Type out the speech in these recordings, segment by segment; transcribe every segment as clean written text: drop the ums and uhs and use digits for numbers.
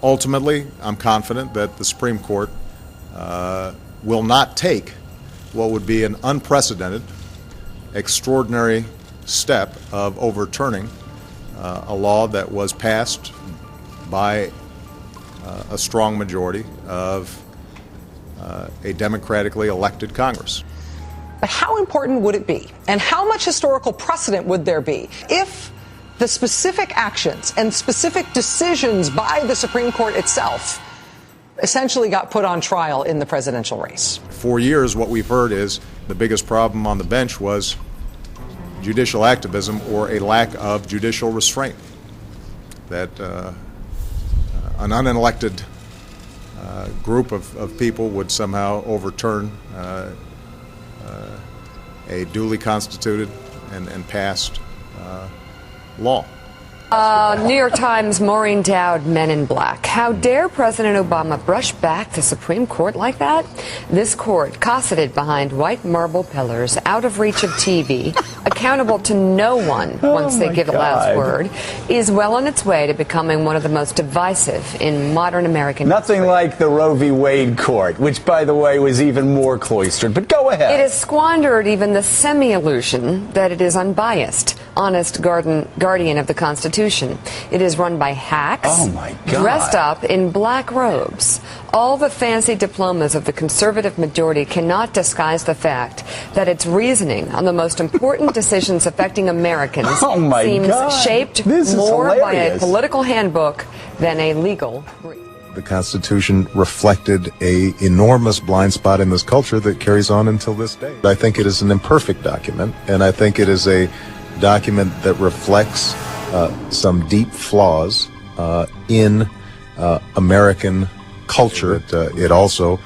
Ultimately, I'm confident that the Supreme Court will not take what would be an unprecedented, extraordinary step of overturning a law that was passed by a strong majority of a democratically elected Congress. But how important would it be, and how much historical precedent would there be if the specific actions and specific decisions by the Supreme Court itself essentially got put on trial in the presidential race? For years, what we've heard is the biggest problem on the bench was judicial activism or a lack of judicial restraint, that an unelected group of people would somehow overturn a duly constituted and passed law. New York Times, Maureen Dowd, Men in Black. How dare President Obama brush back the Supreme Court like that? This court, cosseted behind white marble pillars, out of reach of TV, accountable to no one once they give a last word, is well on its way to becoming one of the most divisive in modern American history. Nothing like the Roe v. Wade court, which, by the way, was even more cloistered. But go ahead. It has squandered even the semi-illusion that it is unbiased, honest guardian of the Constitution. It is run by hacks, dressed up in black robes. All the fancy diplomas of the conservative majority cannot disguise the fact that its reasoning on the most important decisions affecting Americans seems shaped more by a political handbook than a legal brief. The Constitution reflected an enormous blind spot in this culture that carries on until this day. I think it is an imperfect document, and I think it is a document that reflects some deep flaws in American culture. It also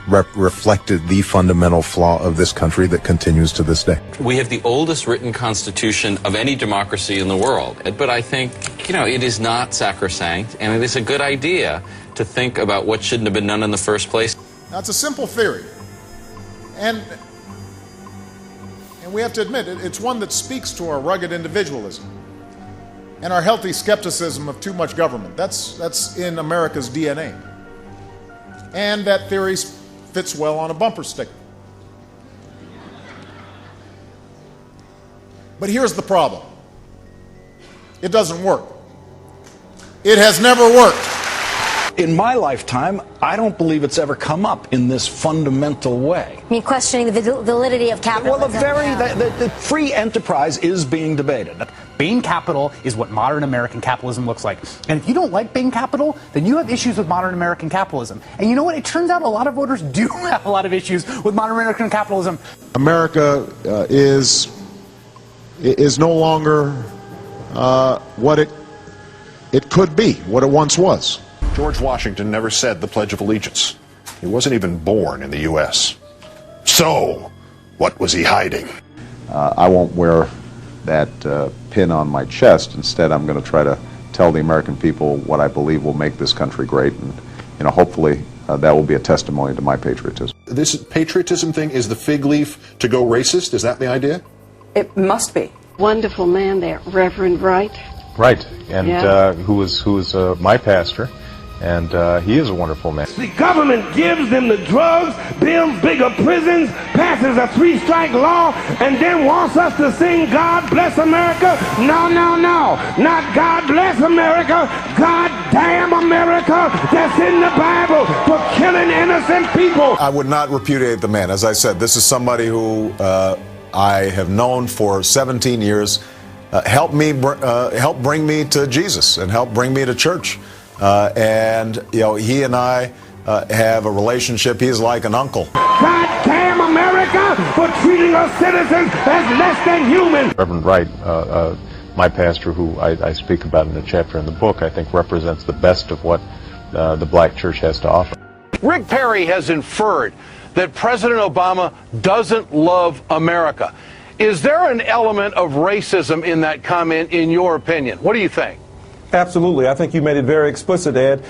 reflected the fundamental flaw of this country that continues to this day. We have the oldest written constitution of any democracy in the world. But I think, it is not sacrosanct, and it is a good idea to think about what shouldn't have been done in the first place. Now, it's a simple theory. And we have to admit, it's one that speaks to our rugged individualism and our healthy skepticism of too much government. That's in America's DNA. And that theory fits well on a bumper sticker. But here's the problem. It doesn't work. It has never worked. In my lifetime, I don't believe it's ever come up in this fundamental way. I mean, questioning the validity of capitalism. Well, the free enterprise is being debated. Bain Capital is what modern American capitalism looks like. And if you don't like Bain Capital, then you have issues with modern American capitalism. And you know what? It turns out a lot of voters do have a lot of issues with modern American capitalism. America is no longer what it could be, what it once was. George Washington never said the Pledge of Allegiance. He wasn't even born in the U.S. So, what was he hiding? I won't wear that pin on my chest. Instead, I'm going to try to tell the American people what I believe will make this country great, and hopefully that will be a testimony to my patriotism. This patriotism thing is the fig leaf to go racist? Is that the idea? It must be. Wonderful man there, Reverend Wright. Right, and who was my pastor. And he is a wonderful man. The government gives them the drugs, builds bigger prisons, passes a 3-strike law, and then wants us to sing God Bless America? No, no, no. Not God Bless America. God damn America. That's in the Bible for killing innocent people. I would not repudiate the man. As I said, this is somebody who I have known for 17 years. Help bring me to Jesus and help bring me to church. And he and I have a relationship. He's like an uncle. God damn America for treating us citizens as less than human. Reverend Wright, my pastor, who I speak about in a chapter in the book, I think represents the best of what the black church has to offer. Rick Perry has inferred that President Obama doesn't love America. Is there an element of racism in that comment, in your opinion? What do you think? Absolutely. I think you made it very explicit, Ed.